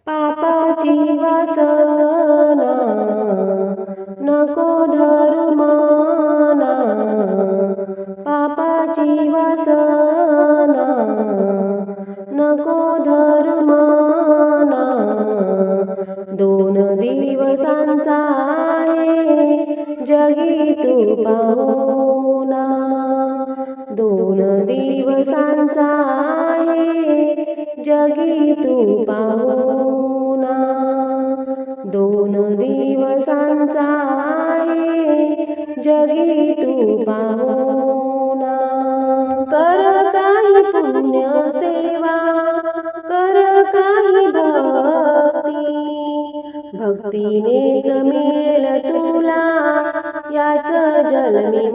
पापाची वासना नको धरू मना, पापाची वासना नको धरू मना. 2 दिवसांचा आहे जगी तू पाहुणा, 2 दिवसांचा आहे जगी तू पाहुणा, 2 दिवसांचा आहे जगी तू पाहुणा. कर काही पुण्य सेवा, कर काही भक्ती, भक्तीनेच मिळेल तुला याच जन्मी